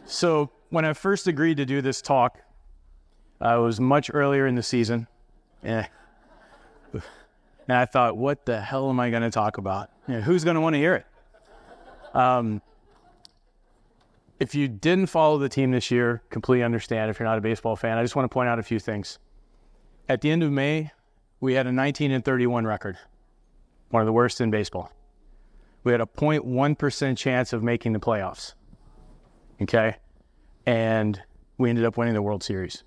So when I first agreed to do this talk, I was much earlier in the season, and I thought, what the hell am I going to talk about? Who's going to want to hear it? If you didn't follow the team this year, completely understand if you're not a baseball fan. I just want to point out a few things. At the end of May, we had a 19-31 record, one of the worst in baseball. We had a 0.1% chance of making the playoffs, okay? And we ended up winning the World Series,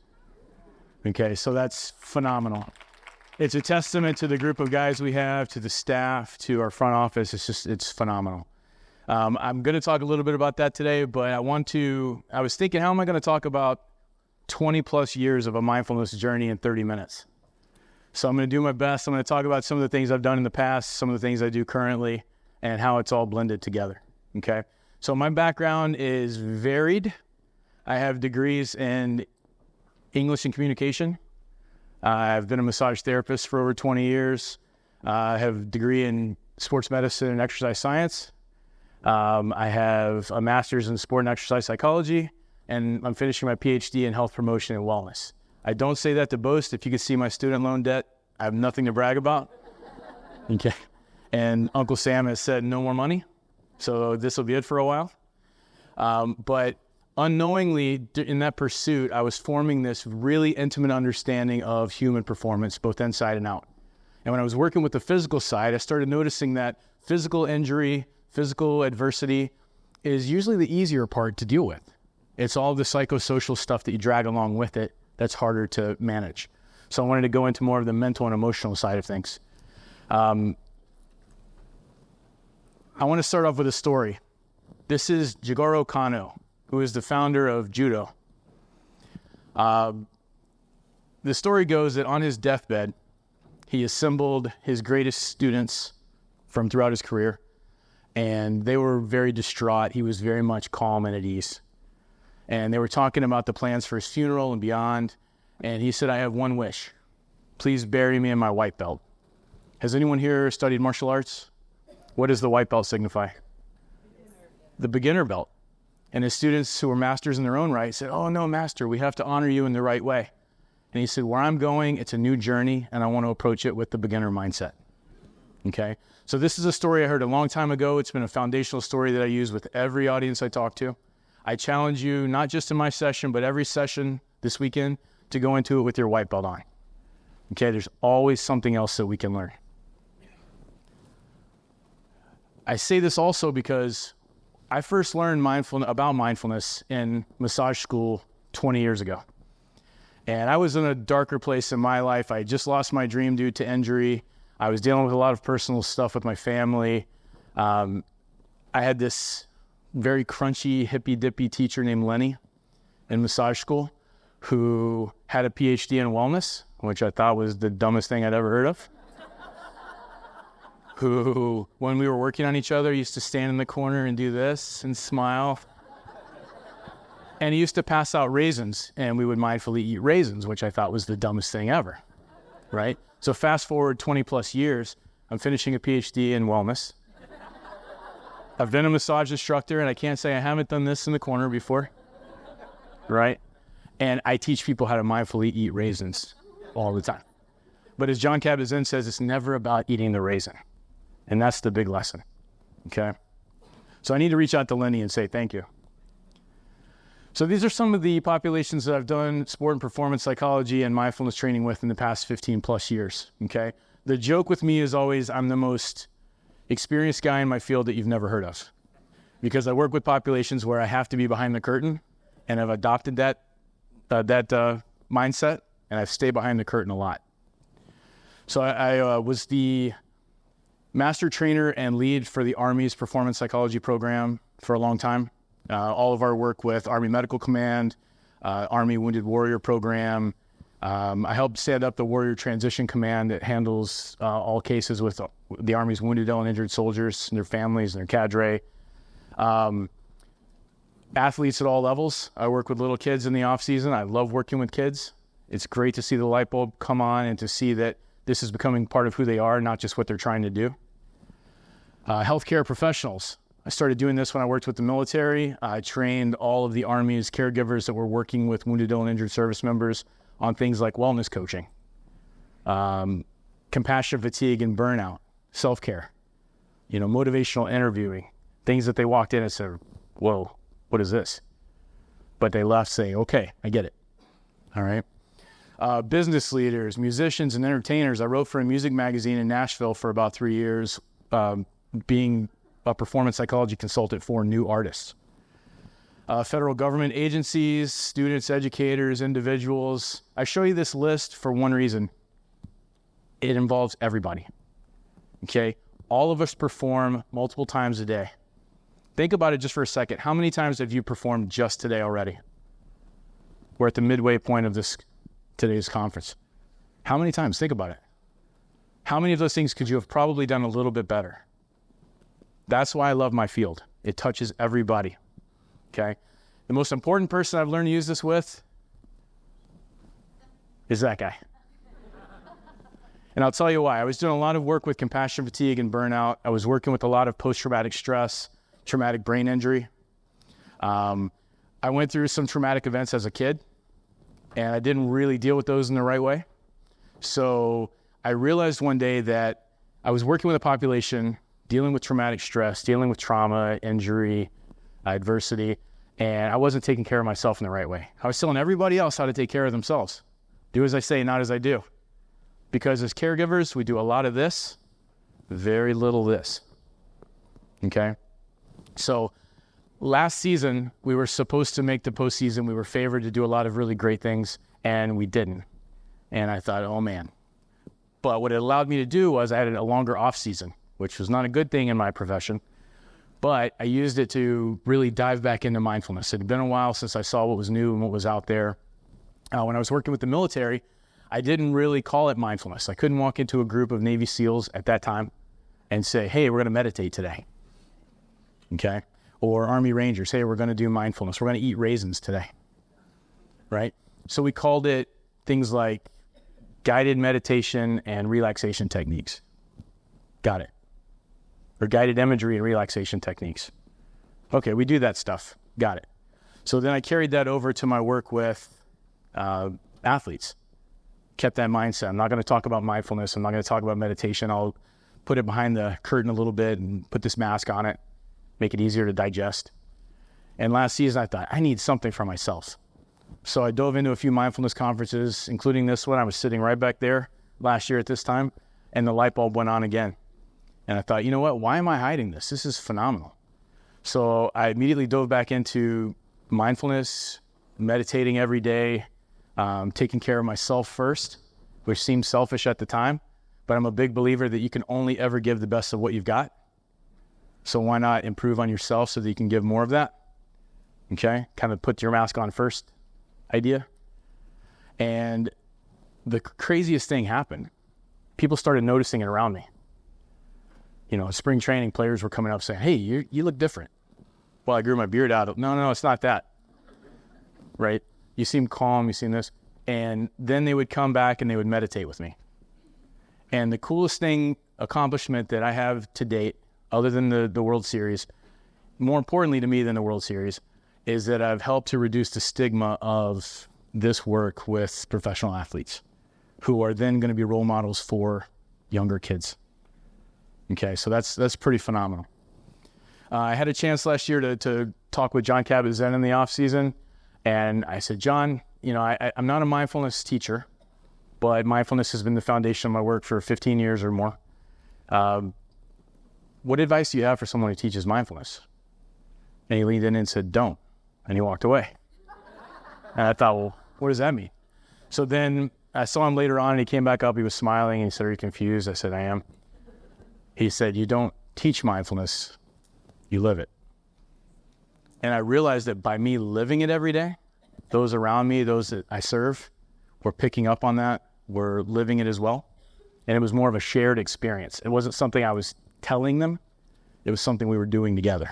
okay? So that's phenomenal. It's a testament to the group of guys we have, to the staff, to our front office. It's phenomenal. I'm going to talk a little bit about that today, but I was thinking, how am I going to talk about 20 plus years of a mindfulness journey in 30 minutes? So I'm going to do my best. I'm going to talk about some of the things I've done in the past, some of the things I do currently, and how it's all blended together, okay? So my background is varied. I have degrees in English and communication. I've been a massage therapist for over 20 years. I have a degree in sports medicine and exercise science. I have a master's in sport and exercise psychology, and I'm finishing my PhD in health promotion and wellness. I don't say that to boast. If you could see my student loan debt, I have nothing to brag about. Okay. And Uncle Sam has said no more money, so this will be it for a while. But unknowingly, in that pursuit, I was forming this really intimate understanding of human performance, both inside and out. And when I was working with the physical side, I started noticing that physical injury, physical adversity is usually the easier part to deal with. It's all the psychosocial stuff that you drag along with it that's harder to manage. So I wanted to go into more of the mental and emotional side of things. I want to start off with a story. This is Jigoro Kano, who is the founder of judo. The story goes that on his deathbed, he assembled his greatest students from throughout his career, and they were very distraught. He was very much calm and at ease. And they were talking about the plans for his funeral and beyond, and he said, I have one wish. Please bury me in my white belt. Has anyone here studied martial arts? What does the white belt signify? The beginner belt. And his students who were masters in their own right said, oh no, master, we have to honor you in the right way. And he said, where I'm going, it's a new journey, and I want to approach it with the beginner mindset. Okay? So this is a story I heard a long time ago. It's been a foundational story that I use with every audience I talk to. I challenge you, not just in my session, but every session this weekend, to go into it with your white belt on. Okay? There's always something else that we can learn. I say this also because I first learned about mindfulness in massage school 20 years ago. And I was in a darker place in my life. I had just lost my dream due to injury. I was dealing with a lot of personal stuff with my family. I had this very crunchy, hippy-dippy teacher named Lenny in massage school who had a PhD in wellness, which I thought was the dumbest thing I'd ever heard of. Who, when we were working on each other, used to stand in the corner and do this and smile. And he used to pass out raisins, and we would mindfully eat raisins, which I thought was the dumbest thing ever, right? So fast forward 20 plus years, I'm finishing a PhD in wellness. I've been a massage instructor, and I can't say I haven't done this in the corner before, right? And I teach people how to mindfully eat raisins all the time. But as John Kabat-Zinn says, it's never about eating the raisin. And that's the big lesson, okay? So I need to reach out to Lenny and say thank you. So these are some of the populations that I've done sport and performance psychology and mindfulness training with in the past 15 plus years, okay? The joke with me is always I'm the most experienced guy in my field that you've never heard of, because I work with populations where I have to be behind the curtain, and I've adopted that mindset, and I've stayed behind the curtain a lot. So I was the master trainer and lead for the Army's performance psychology program for a long time. All of our work with Army Medical Command, Army Wounded Warrior Program. I helped stand up the Warrior Transition Command that handles all cases with the Army's wounded, ill, and injured soldiers and their families and their cadre. Athletes at all levels. I work with little kids in the off season. I love working with kids. It's great to see the light bulb come on and to see that this is becoming part of who they are, not just what they're trying to do. Healthcare professionals. I started doing this when I worked with the military. I trained all of the Army's caregivers that were working with wounded, ill, and injured service members on things like wellness coaching, compassion, fatigue, and burnout, self-care, motivational interviewing, things that they walked in and said, whoa, what is this? But they left saying, okay, I get it. All right. Business leaders, musicians, and entertainers. I wrote for a music magazine in Nashville for about 3 years, being a performance psychology consultant for new artists. Federal government agencies, students, educators, individuals. I show you this list for one reason. It involves everybody. Okay? All of us perform multiple times a day. Think about it just for a second. How many times have you performed just today already? We're at the midway point of today's conference. How many times? Think about it. How many of those things could you have probably done a little bit better? That's why I love my field. It touches everybody. Okay? The most important person I've learned to use this with is that guy. And I'll tell you why. I was doing a lot of work with compassion, fatigue, and burnout. I was working with a lot of post-traumatic stress, traumatic brain injury. I went through some traumatic events as a kid, and I didn't really deal with those in the right way. So I realized one day that I was working with a population dealing with traumatic stress, dealing with trauma, injury, adversity, and I wasn't taking care of myself in the right way. I was telling everybody else how to take care of themselves. Do as I say, not as I do. Because as caregivers, we do a lot of this, very little this. Okay? So last season, we were supposed to make the postseason. We were favored to do a lot of really great things, and we didn't. And I thought, oh man. But what it allowed me to do was I had a longer off season, which was not a good thing in my profession. But I used it to really dive back into mindfulness. It had been a while since I saw what was new and what was out there. When I was working with the military, I didn't really call it mindfulness. I couldn't walk into a group of Navy SEALs at that time and say, hey, we're going to meditate today. Okay? Or Army Rangers, hey, we're going to do mindfulness. We're going to eat raisins today. Right? So we called it things like guided meditation and relaxation techniques. Got it. Or guided imagery and relaxation techniques. Okay, we do that stuff. Got it. So then I carried that over to my work with athletes. Kept that mindset. I'm not going to talk about mindfulness. I'm not going to talk about meditation. I'll put it behind the curtain a little bit and put this mask on it, make it easier to digest. And last season, I thought, I need something for myself. So I dove into a few mindfulness conferences, including this one. I was sitting right back there last year at this time, and the light bulb went on again. And I thought, you know what? Why am I hiding this? This is phenomenal. So I immediately dove back into mindfulness, meditating every day, taking care of myself first, which seemed selfish at the time, but I'm a big believer that you can only ever give the best of what you've got. So why not improve on yourself so that you can give more of that? Okay, kind of put your mask on first idea. And the craziest thing happened. People started noticing it around me. Spring training, players were coming up saying, hey, you look different. Well, I grew my beard out. No, it's not that. Right? You seem calm, you seem this. And then they would come back and they would meditate with me. And the coolest accomplishment that I have to date, other than the World Series, more importantly to me than the World Series, is that I've helped to reduce the stigma of this work with professional athletes who are then going to be role models for younger kids. Okay, so that's pretty phenomenal. I had a chance last year to talk with John Campbell in the off season. And I said, John, I'm not a mindfulness teacher, but mindfulness has been the foundation of my work for 15 years or more. What advice do you have for someone who teaches mindfulness? And he leaned in and said, don't. And he walked away. And I thought, well, what does that mean? So then I saw him later on and he came back up. He was smiling and he said, are you confused? I said, I am. He said, you don't teach mindfulness, you live it. And I realized that by me living it every day, those around me, those that I serve, were picking up on that, were living it as well. And it was more of a shared experience. It wasn't something I was telling them. It was something we were doing together.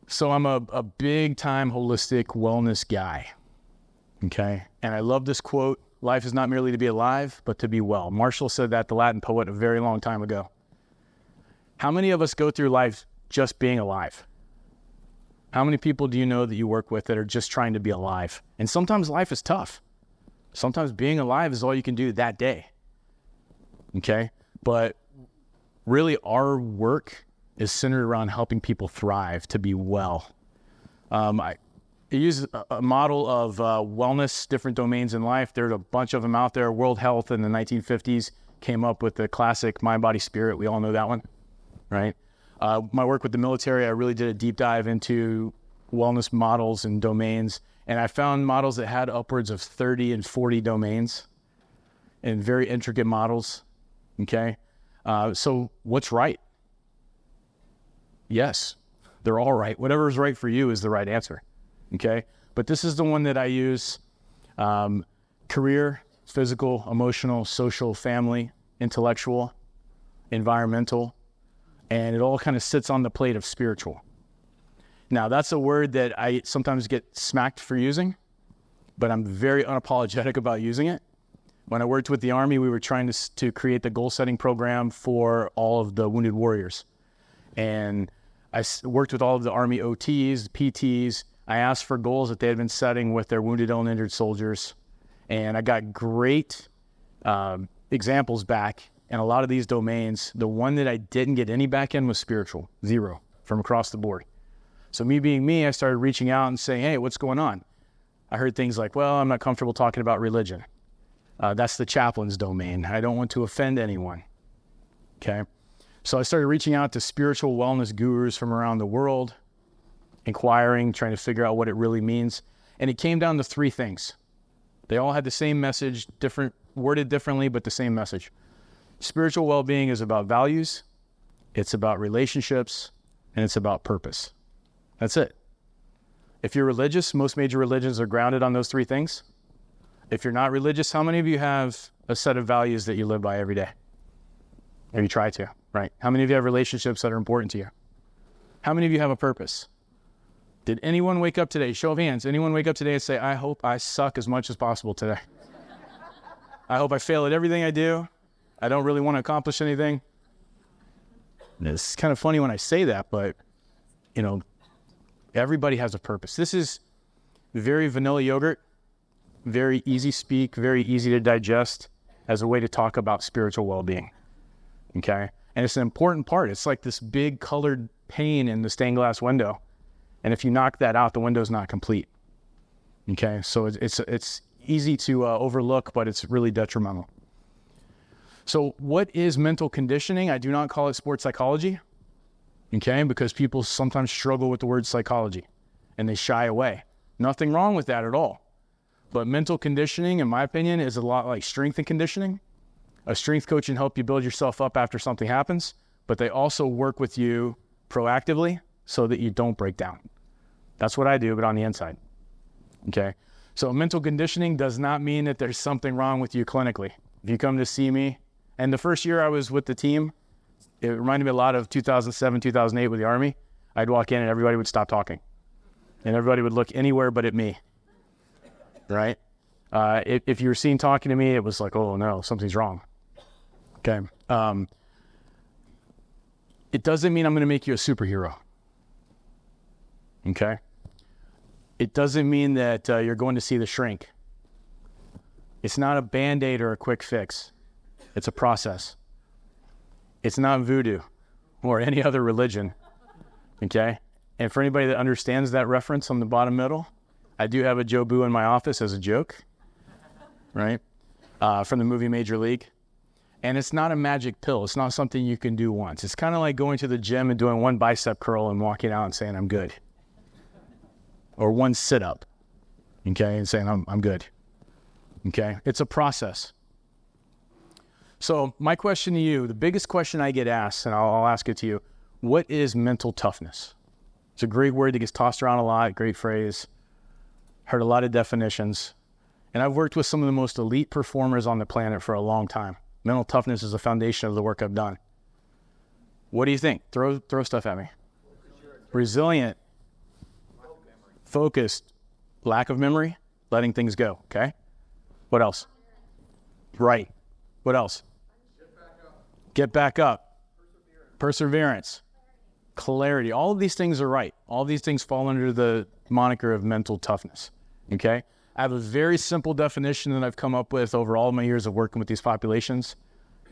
So I'm a big-time holistic wellness guy, okay? And I love this quote, life is not merely to be alive, but to be well. Marshall said that, the Latin poet, a very long time ago. How many of us go through life just being alive? How many people do you know that you work with that are just trying to be alive? And sometimes life is tough. Sometimes being alive is all you can do that day. Okay? But really our work is centered around helping people thrive, to be well. I use a model of wellness, different domains in life. There's a bunch of them out there. World Health in the 1950s came up with the classic mind, body, spirit. We all know that one, right? My work with the military, I really did a deep dive into wellness models and domains. And I found models that had upwards of 30 and 40 domains and very intricate models. Okay. So what's right? Yes, they're all right. Whatever is right for you is the right answer. Okay. But this is the one that I use. Career, physical, emotional, social, family, intellectual, environmental, and it all kind of sits on the plate of spiritual. Now, that's a word that I sometimes get smacked for using, but I'm very unapologetic about using it. When I worked with the Army, we were trying to create the goal-setting program for all of the wounded warriors. And I worked with all of the Army OTs, PTs. I asked for goals that they had been setting with their wounded, ill, and injured soldiers. And I got great examples back. And a lot of these domains, the one that I didn't get any back in was spiritual, 0 from across the board. So me being me, I started reaching out and saying, hey, what's going on? I heard things like, well, I'm not comfortable talking about religion. That's the chaplain's domain. I don't want to offend anyone. Okay. So I started reaching out to spiritual wellness gurus from around the world, inquiring, trying to figure out what it really means. And it came down to 3 things. They all had the same message, worded differently, but the same message. Spiritual well-being is about values, it's about relationships, and it's about purpose. That's it. If you're religious, most major religions are grounded on those 3 things. If you're not religious, how many of you have a set of values that you live by every day? Or you try to, right? How many of you have relationships that are important to you? How many of you have a purpose? Did anyone wake up today, show of hands, anyone wake up today and say, I hope I suck as much as possible today? I hope I fail at everything I do. I don't really want to accomplish anything. It's kind of funny when I say that, but, everybody has a purpose. This is very vanilla yogurt, very easy speak, very easy to digest as a way to talk about spiritual well-being. Okay? And it's an important part. It's like this big colored pane in the stained glass window. And if you knock that out, the window's not complete. Okay? So it's easy to overlook, but it's really detrimental. So what is mental conditioning? I do not call it sports psychology, okay, because people sometimes struggle with the word psychology and they shy away. Nothing wrong with that at all. But mental conditioning, in my opinion, is a lot like strength and conditioning. A strength coach can help you build yourself up after something happens, but they also work with you proactively so that you don't break down. That's what I do, but on the inside, okay? So mental conditioning does not mean that there's something wrong with you clinically. If you come to see me, and the first year I was with the team, it reminded me a lot of 2007, 2008 with the Army. I'd walk in and everybody would stop talking. And everybody would look anywhere but at me, right? If you were seen talking to me, it was like, oh no, something's wrong. Okay. It doesn't mean I'm going to make you a superhero. Okay. It doesn't mean that you're going to see the shrink. It's not a Band-Aid or a quick fix. It's a process. It's not voodoo or any other religion, okay? And for anybody that understands that reference on the bottom middle, I do have a Joe Boo in my office as a joke, right? From the movie Major League. And it's not a magic pill. It's not something you can do once. It's kind of like going to the gym and doing one bicep curl and walking out and saying, I'm good. Or one sit-up, okay, and saying, I'm good, okay? It's a process. So my question to you, the biggest question I get asked, and I'll ask it to you, what is mental toughness? It's a great word that gets tossed around a lot, great phrase. Heard a lot of definitions. And I've worked with some of the most elite performers on the planet for a long time. Mental toughness is the foundation of the work I've done. What do you think? Throw stuff at me. Resilient. Focused. Lack of memory. Letting things go. Okay? What else? Right. What else? Get back up. perseverance, clarity. All of these things are right. All of these things fall under the moniker of mental toughness, okay? I have a very simple definition that I've come up with over all my years of working with these populations,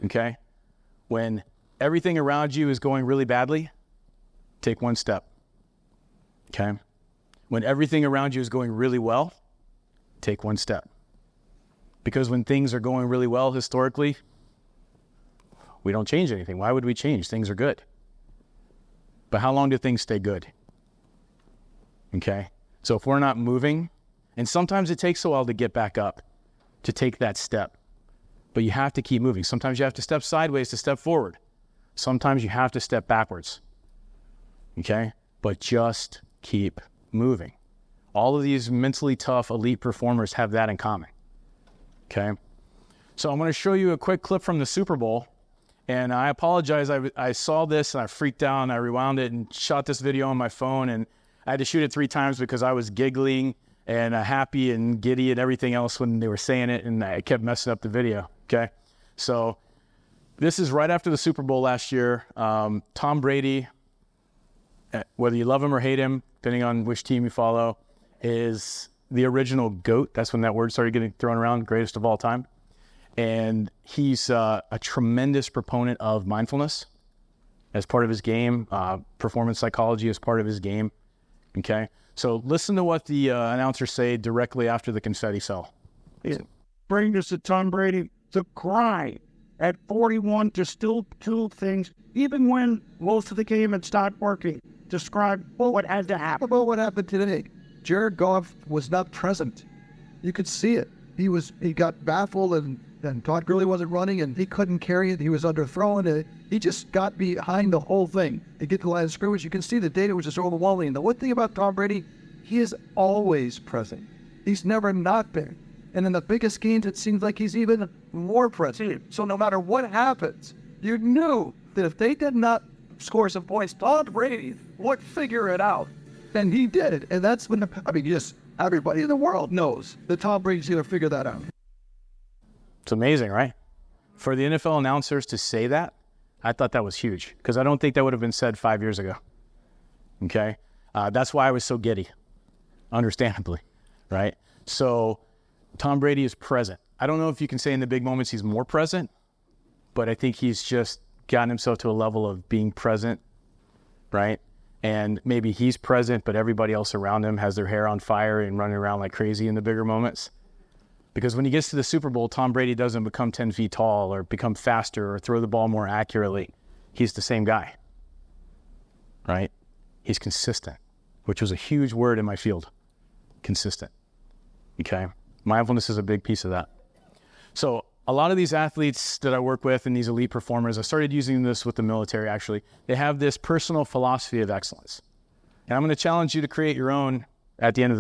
okay? When everything around you is going really badly, take one step, okay? When everything around you is going really well, take one step. Because when things are going really well historically, we don't change anything. Why would we change? Things are good. But how long do things stay good? Okay? So if we're not moving, and sometimes it takes a while to get back up, to take that step. But you have to keep moving. Sometimes you have to step sideways to step forward. Sometimes you have to step backwards. Okay? But just keep moving. All of these mentally tough elite performers have that in common. Okay? So I'm going to show you a quick clip from the Super Bowl. And I apologize. I saw this and I freaked out and I rewound it and shot this video on my phone. And I had to shoot it 3 times because I was giggling and happy and giddy and everything else when they were saying it. And I kept messing up the video. Okay? So this is right after the Super Bowl last year. Tom Brady, whether you love him or hate him, depending on which team you follow, is the original GOAT. That's when that word started getting thrown around, greatest of all time. And he's a tremendous proponent of mindfulness as part of his game, performance psychology as part of his game, okay? So listen to what the announcers say directly after the confetti fell. Bring this to Tom Brady to cry at 41 to still do things, even when most of the game had stopped working. Describe what had to happen. About what happened today. Jared Goff was not present. You could see it. He got baffled and Todd Gurley wasn't running and he couldn't carry it. He was underthrown it. He just got behind the whole thing. To get to the line of scrimmage, you can see the data was just overwhelming. And the one thing about Tom Brady, he is always present. He's never not been. And in the biggest games, it seems like he's even more present. So no matter what happens, you knew that if they did not score some points, Tom Brady would figure it out. And he did it. And that's when, just everybody in the world knows that Tom Brady's going to figure that out. It's amazing, right? For the NFL announcers to say that, I thought that was huge because I don't think that would have been said 5 years ago. Okay? That's why I was so giddy, understandably, right? So Tom Brady is present. I don't know if you can say in the big moments he's more present, but I think he's just gotten himself to a level of being present, right? And maybe he's present, but everybody else around him has their hair on fire and running around like crazy in the bigger moments. Because when he gets to the Super Bowl, Tom Brady doesn't become 10 feet tall or become faster or throw the ball more accurately. He's the same guy, right? He's consistent, which was a huge word in my field, consistent, okay? Mindfulness is a big piece of that. So a lot of these athletes that I work with and these elite performers, I started using this with the military actually. They have this personal philosophy of excellence. And I'm going to challenge you to create your own at the end of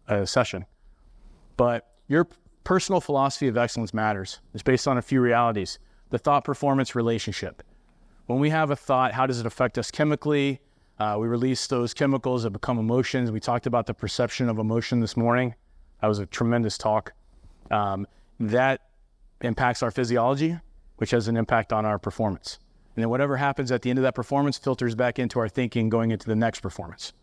the session. But your personal philosophy of excellence matters. It's based on a few realities. The thought-performance relationship. When we have a thought, how does it affect us chemically? We release those chemicals that become emotions. We talked about the perception of emotion this morning. That was a tremendous talk. That impacts our physiology, which has an impact on our performance. And then whatever happens at the end of that performance filters back into our thinking going into the next performance.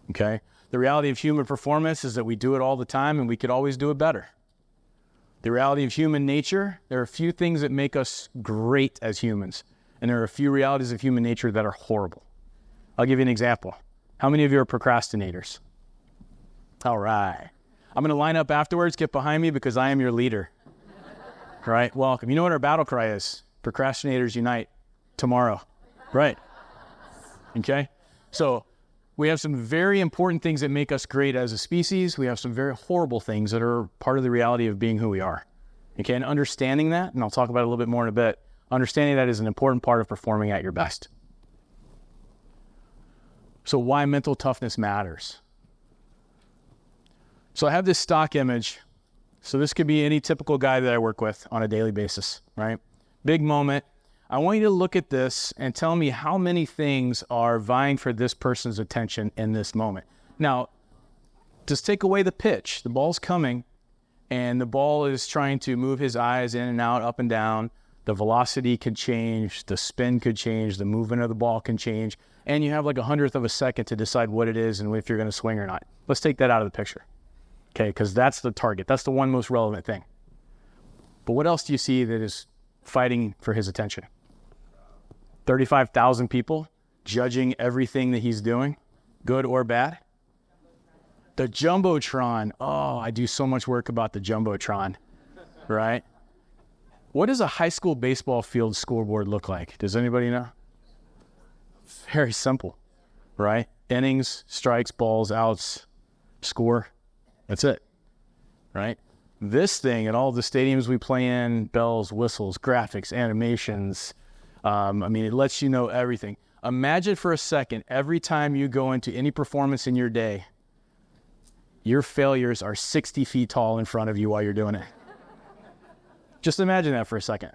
Okay? The reality of human performance is that we do it all the time and we could always do it better. The reality of human nature, there are a few things that make us great as humans, and there are a few realities of human nature that are horrible. I'll give you an example. How many of you are procrastinators? All right. I'm going to line up afterwards, get behind me because I am your leader. Right? Welcome. You know what our battle cry is? Procrastinators unite tomorrow. Right. Okay? So we have some very important things that make us great as a species. We have some very horrible things that are part of the reality of being who we are. Okay? And understanding that, and I'll talk about it a little bit more in a bit, understanding that is an important part of performing at your best. So why mental toughness matters. So I have this stock image. So this could be any typical guy that I work with on a daily basis, right? Big moment. I want you to look at this and tell me how many things are vying for this person's attention in this moment. Now, just take away the pitch. The ball's coming, and the ball is trying to move his eyes in and out, up and down. The velocity could change, the spin could change, the movement of the ball can change, and you have like 100th of a second to decide what it is and if you're going to swing or not. Let's take that out of the picture, okay? Because that's the target. That's the one most relevant thing. But what else do you see that is fighting for his attention? 35,000 people judging everything that he's doing, good or bad. The Jumbotron. Oh, I do so much work about the Jumbotron, right? What does a high school baseball field scoreboard look like? Does anybody know? Very simple, right? Innings, strikes, balls, outs, score. That's it, right? This thing at all the stadiums we play in, bells, whistles, graphics, animations, it lets you know everything. Imagine for a second, every time you go into any performance in your day, your failures are 60 feet tall in front of you while you're doing it. Just imagine that for a second.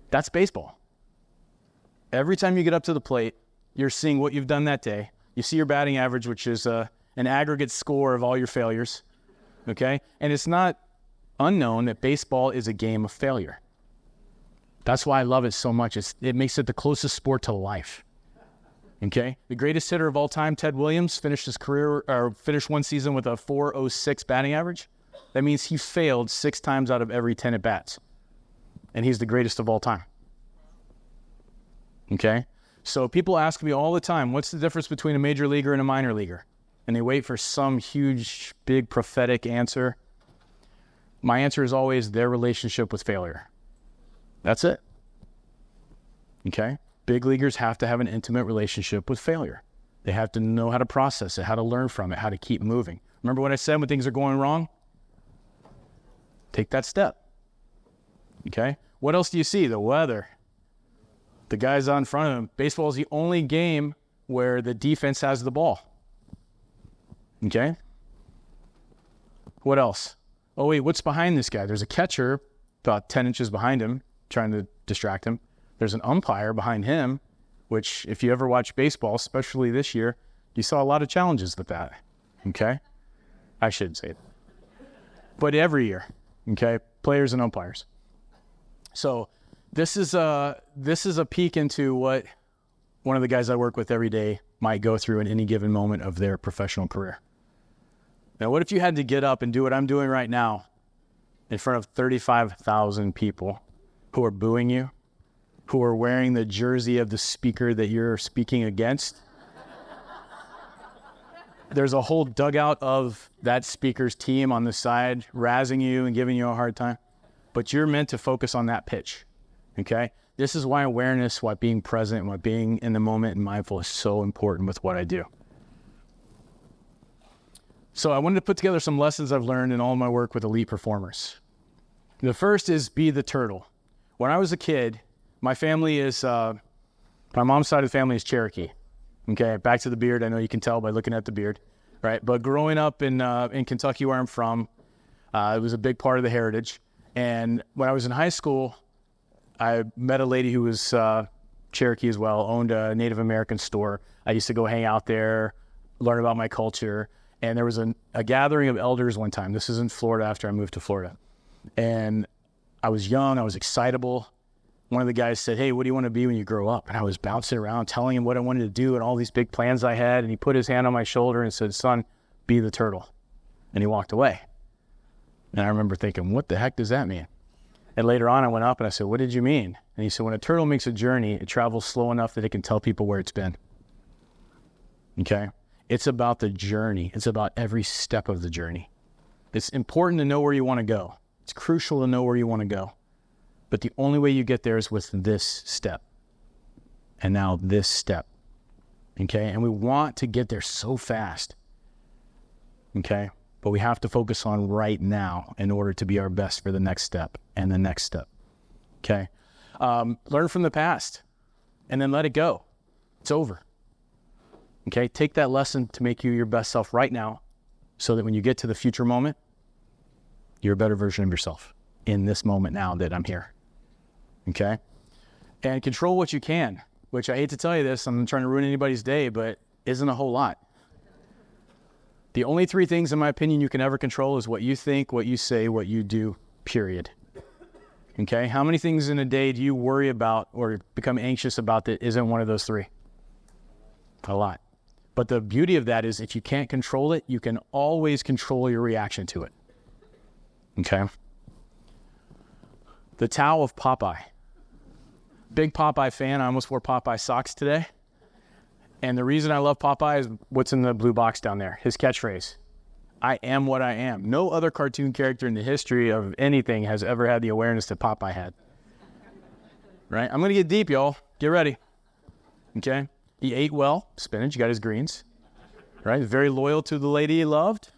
That's baseball. Every time you get up to the plate, you're seeing what you've done that day. You see your batting average, which is an aggregate score of all your failures, okay? And it's not unknown that baseball is a game of failure. That's why I love it so much. It makes it the closest sport to life. Okay? The greatest hitter of all time, Ted Williams, finished one season with a .406 batting average. That means he failed 6 times out of every 10 at-bats. And he's the greatest of all time. Okay? So people ask me all the time, what's the difference between a major leaguer and a minor leaguer? And they wait for some huge, big, prophetic answer. My answer is always their relationship with failure. That's it. Okay? Big leaguers have to have an intimate relationship with failure. They have to know how to process it, how to learn from it, how to keep moving. Remember what I said when things are going wrong? Take that step. Okay? What else do you see? The weather. The guys on front of him. Baseball is the only game where the defense has the ball. Okay? What else? Oh, wait, what's behind this guy? There's a catcher about 10 inches behind him trying to distract him. There's an umpire behind him, which if you ever watch baseball, especially this year, you saw a lot of challenges with that. Okay? I shouldn't say that. But every year, okay? Players and umpires. So this is a peek into what one of the guys I work with every day might go through in any given moment of their professional career. Now, what if you had to get up and do what I'm doing right now in front of 35,000 people who are booing you, who are wearing the jersey of the speaker that you're speaking against? There's a whole dugout of that speaker's team on the side razzing you and giving you a hard time. But you're meant to focus on that pitch, okay? This is why awareness, why being present, why being in the moment and mindful is so important with what I do. So I wanted to put together some lessons I've learned in all my work with elite performers. The first is be the turtle. When I was a kid, my family is, my mom's side of the family is Cherokee. Okay, back to the beard. I know you can tell by looking at the beard, right? But growing up in Kentucky, where I'm from, it was a big part of the heritage. And when I was in high school, I met a lady who was Cherokee as well, owned a Native American store. I used to go hang out there, learn about my culture. And there was a gathering of elders one time. This is in Florida after I moved to Florida. And I was young, I was excitable. One of the guys said, "Hey, what do you want to be when you grow up?" And I was bouncing around telling him what I wanted to do and all these big plans I had. And he put his hand on my shoulder and said, "Son, be the turtle." And he walked away. And I remember thinking, what the heck does that mean? And later on I went up and I said, "What did you mean?" And he said, "When a turtle makes a journey, it travels slow enough that it can tell people where it's been." Okay? It's about the journey. It's about every step of the journey. It's important to know where you want to go. It's crucial to know where you want to go. But the only way you get there is with this step. And now this step. Okay? And we want to get there so fast. Okay? But we have to focus on right now in order to be our best for the next step and the next step. Okay? Learn from the past and then let it go. It's over. Okay? Take that lesson to make you your best self right now so that when you get to the future moment, you're a better version of yourself in this moment now that I'm here. Okay? And control what you can, which I hate to tell you this, I'm trying to ruin anybody's day, but isn't a whole lot. The only 3 things, in my opinion, you can ever control is what you think, what you say, what you do, period. Okay? How many things in a day do you worry about or become anxious about that isn't one of those three? A lot. But the beauty of that is if you can't control it, you can always control your reaction to it. Okay? The Tao of Popeye. Big Popeye fan. I almost wore Popeye socks today. And the reason I love Popeye is what's in the blue box down there. His catchphrase. I am what I am. No other cartoon character in the history of anything has ever had the awareness that Popeye had. Right? I'm going to get deep, y'all. Get ready. Okay? He ate well. Spinach. Got his greens. Right? Very loyal to the lady he loved.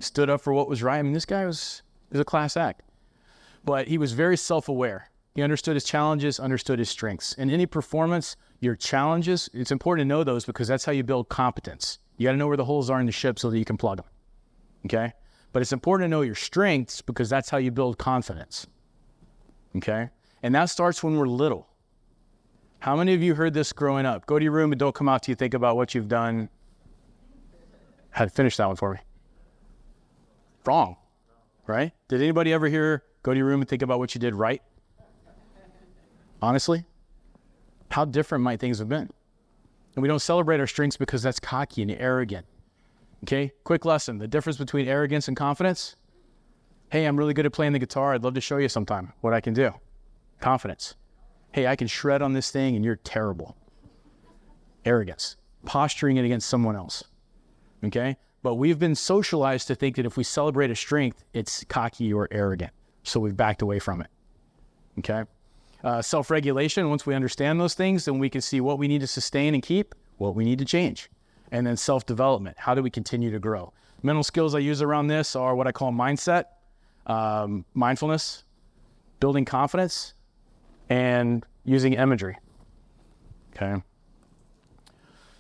Stood up for what was right. I mean, this guy was a class act. But he was very self-aware. He understood his challenges, understood his strengths. In any performance, your challenges, it's important to know those because that's how you build competence. You got to know where the holes are in the ship so that you can plug them. Okay? But it's important to know your strengths because that's how you build confidence. Okay? And that starts when we're little. How many of you heard this growing up? Go to your room and don't come out till you think about what you've done. Finish that one for me. Wrong. Right? Did anybody ever hear, go to your room and think about what you did right? Honestly? How different might things have been? And we don't celebrate our strengths because that's cocky and arrogant. Okay? Quick lesson. The difference between arrogance and confidence. Hey, I'm really good at playing the guitar. I'd love to show you sometime what I can do. Confidence. Hey, I can shred on this thing and you're terrible. Arrogance. Posturing it against someone else. Okay? But we've been socialized to think that if we celebrate a strength, it's cocky or arrogant. So we've backed away from it. Okay? Self-regulation, once we understand those things, then we can see what we need to sustain and keep, what we need to change. And then self-development. How do we continue to grow? Mental skills I use around this are what I call mindset, mindfulness, building confidence, and using imagery. Okay?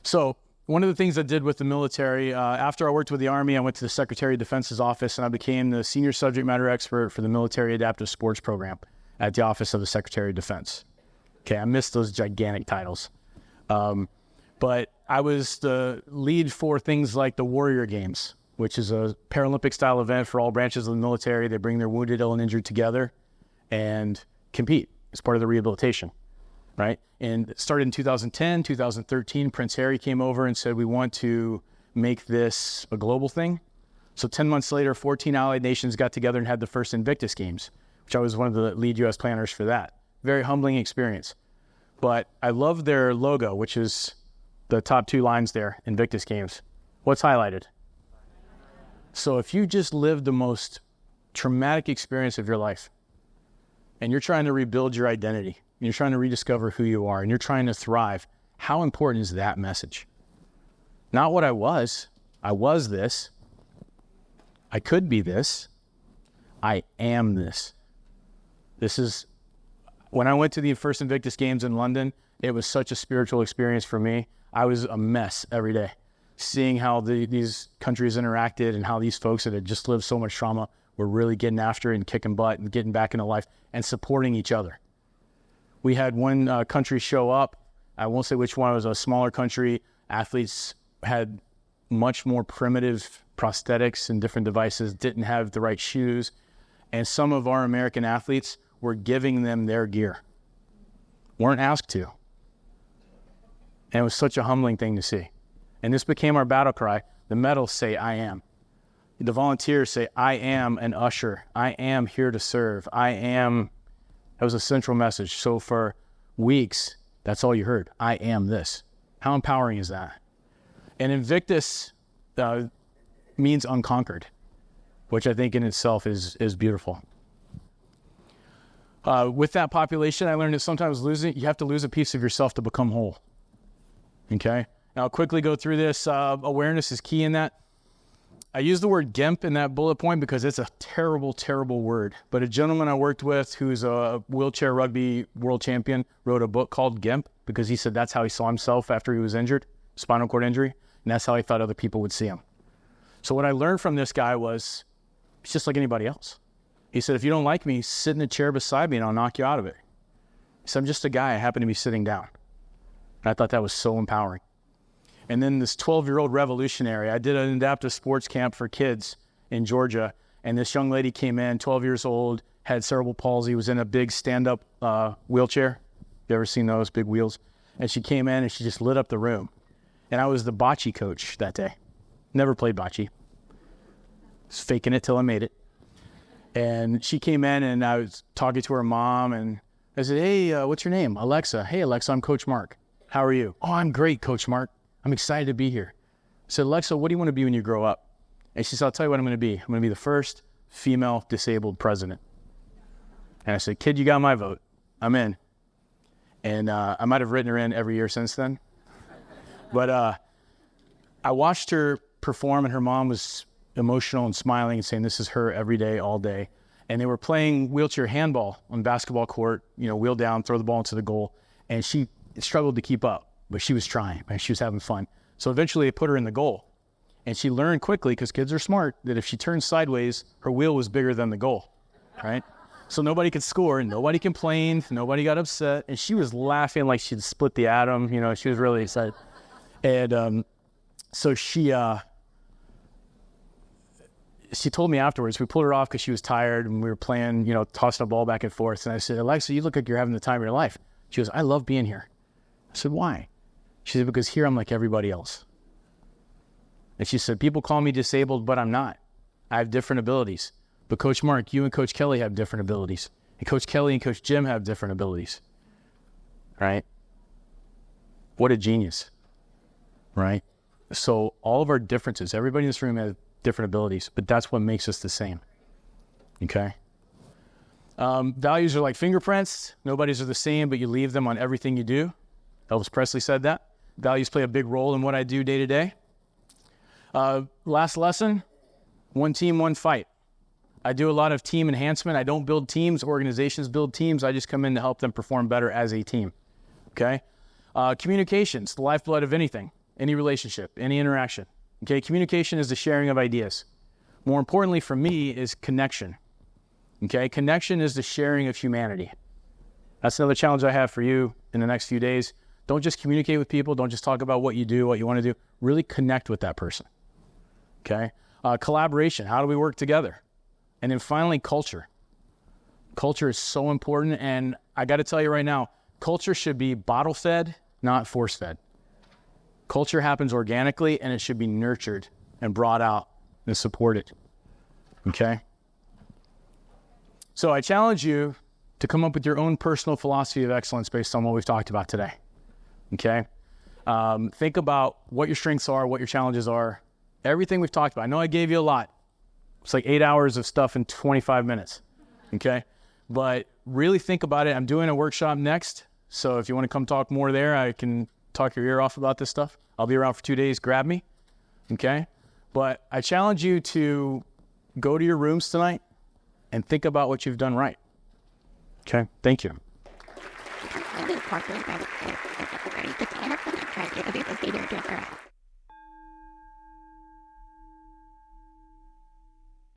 So one of the things I did with the military, after I worked with the Army, I went to the Secretary of Defense's office and I became the senior subject matter expert for the Military Adaptive Sports Program at the Office of the Secretary of Defense. Okay, I missed those gigantic titles. But I was the lead for things like the Warrior Games, which is a Paralympic-style event for all branches of the military. They bring their wounded, ill, and injured together and compete as part of the rehabilitation, right? And it started in 2010, 2013. Prince Harry came over and said, we want to make this a global thing. So 10 months later, 14 allied nations got together and had the first Invictus Games, which I was one of the lead U.S. planners for that. Very humbling experience. But I love their logo, which is the top two lines there, Invictus Games. What's highlighted? So if you just lived the most traumatic experience of your life, and you're trying to rebuild your identity, and you're trying to rediscover who you are, and you're trying to thrive, how important is that message? Not what I was this. I could be this. I am this. This is, when I went to the first Invictus Games in London, it was such a spiritual experience for me. I was a mess every day, seeing how these countries interacted and how these folks that had just lived so much trauma were really getting after it and kicking butt and getting back into life and supporting each other. We had one country show up. I won't say which one. It was a smaller country. Athletes had much more primitive prosthetics and different devices, didn't have the right shoes. And some of our American athletes were giving them their gear. Weren't asked to. And it was such a humbling thing to see. And this became our battle cry. The medals say, I am. The volunteers say, I am an usher. I am here to serve. I am. That was a central message. So for weeks, that's all you heard. I am this. How empowering is that? And Invictus means unconquered, which I think in itself is beautiful. With that population, I learned that sometimes you have to lose a piece of yourself to become whole. Okay? Now, I'll quickly go through this. Awareness is key in that. I use the word GIMP in that bullet point because it's a terrible, terrible word. But a gentleman I worked with who's a wheelchair rugby world champion wrote a book called GIMP because he said that's how he saw himself after he was injured, spinal cord injury, and that's how he thought other people would see him. So what I learned from this guy was, it's just like anybody else. He said, if you don't like me, sit in a chair beside me and I'll knock you out of it. He said, I'm just a guy. I happen to be sitting down. And I thought that was so empowering. And then this 12-year-old revolutionary, I did an adaptive sports camp for kids in Georgia, And this young lady came in, 12 years old, had cerebral palsy, was in a big stand-up wheelchair. You ever seen those big wheels? And she came in and she just lit up the room. And I was the bocce coach that day. Never played bocce. Was faking it till I made it. And she came in and I was talking to her mom and I said, hey, what's your name? Alexa. Hey, Alexa, I'm Coach Mark. How are you? Oh, I'm great, Coach Mark. I'm excited to be here. I said, Alexa, what do you want to be when you grow up? And she said, I'll tell you what I'm going to be. I'm going to be the first female disabled president. And I said, kid, you got my vote. I'm in. And I might have written her in every year since then. But I watched her perform, and her mom was emotional and smiling and saying this is her every day, all day. And they were playing wheelchair handball on basketball court, wheel down, throw the ball into the goal. And she struggled to keep up, but she was trying, and she was having fun. So eventually they put her in the goal. And she learned quickly, because kids are smart, that if she turned sideways, her wheel was bigger than the goal, right? So nobody could score, nobody complained, nobody got upset. And she was laughing like she'd split the atom. She was really excited. And so she told me afterwards, we pulled her off because she was tired and we were playing, tossing a ball back and forth. And I said, Alexa, you look like you're having the time of your life. She goes, I love being here. I said, why? She said, because here I'm like everybody else. And she said, people call me disabled, but I'm not. I have different abilities. But Coach Mark, you and Coach Kelly have different abilities. And Coach Kelly and Coach Jim have different abilities. Right? What a genius. Right? So all of our differences, everybody in this room has different abilities, but that's what makes us the same. Okay? Values are like fingerprints. Nobody's are the same, but you leave them on everything you do. Elvis Presley said that. Values play a big role in what I do day to day. Last lesson, one team, one fight. I do a lot of team enhancement. I don't build teams. Organizations build teams. I just come in to help them perform better as a team. Okay? Communication's the lifeblood of anything, any relationship, any interaction. Okay? Communication is the sharing of ideas. More importantly for me is connection. Okay? Connection is the sharing of humanity. That's another challenge I have for you in the next few days. Don't just communicate with people. Don't just talk about what you do, what you want to do. Really connect with that person. Okay? Collaboration. How do we work together? And then finally, culture. Culture is so important. And I got to tell you right now, culture should be bottle-fed, not force-fed. Culture happens organically, and it should be nurtured and brought out and supported. Okay? So I challenge you to come up with your own personal philosophy of excellence based on what we've talked about today. Okay? Think about what your strengths are, what your challenges are, everything we've talked about. I know I gave you a lot. It's like 8 hours of stuff in 25 minutes. Okay? But really think about it. I'm doing a workshop next. So if you want to come talk more there, I can talk your ear off about this stuff. I'll be around for 2 days. Grab me. Okay? But I challenge you to go to your rooms tonight and think about what you've done right. Okay? Thank you.